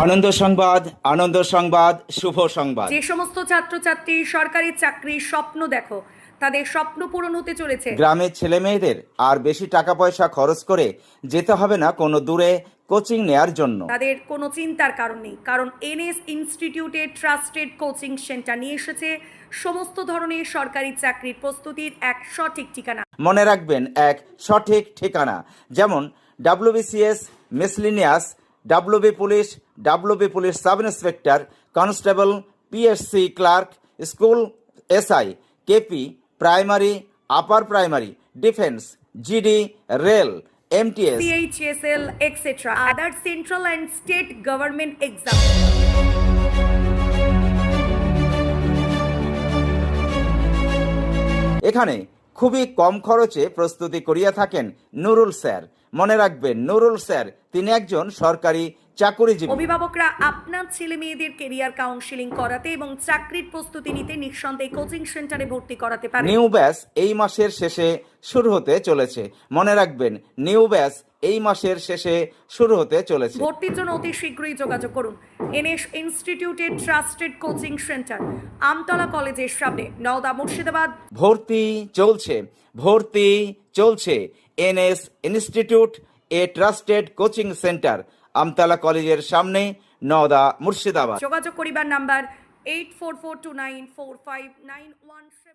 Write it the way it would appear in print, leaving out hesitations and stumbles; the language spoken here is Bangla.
আনন্দ সংবাদ, শুভ সংবাদ। যে সমস্ত ছাত্রছাত্রী সরকারি চাকরির স্বপ্ন দেখো, তাদের স্বপ্ন পূরণ হতে চলেছে। গ্রামের ছেলে মেয়েদের আর বেশি টাকা পয়সা খরচ করে যেতে হবে না কোনো দূরে কোচিং নেয়ার জন্য। তাদের কোনো চিন্তার কারণ নেই, কারণ এনএস ইনস্টিটিউটের ট্রাস্টেড কোচিং সেন্টার নিয়ে এসেছে সমস্ত ধরনের সরকারি চাকরির প্রস্তুতির এক সঠিক ঠিকানা। মনে রাখবেন, এক সঠিক ঠিকানা, যেমন WBCS, miscellaneous, WB police sub inspector, constable, PSC clerk, school SI, KP, primary, upper primary, defence, GD, rail, MTS, CHSL, etc. Other central and state government exam. এখানে খুবই কম খরচে প্রস্তুতি করিয়া থাকেন নুরুল স্যার। মনে রাখবেন, নুরুল স্যার তিনি একজন সরকারি চাকরিজীবী। অভিভাবকরা আপনার ছেলে মেয়েদের কেরিয়ার কাউন্সিলিং করাতে এবং চাকরির প্রস্তুতি নিতে নিঃসন্দেহে কোচিং সেন্টারে ভর্তি করাতে পারে। নিউ ব্যাচ এই মাসের শেষে শুরু হতে চলেছে। মনে রাখবেন, নিউ ব্যাচ এই মাসের শেষে শুরু হতে চলেছে। ভর্তির জন্য অতি শীঘ্রই যোগাযোগ করুন এনএস ইনস্টিটিউটের ট্রাস্টেড কোচিং সেন্টার, আমতলা কলেজের সামনে, নওদা, মুর্শিদাবাদ। ভর্তি চলছে NS ইনস্টিটিউট এ ট্রাস্টেড কোচিং সেন্টার, আমতলা কলেজের সামনে, নওদা, মুর্শিদাবাদ। যোগাযোগ করিবার নাম্বার 8442945916।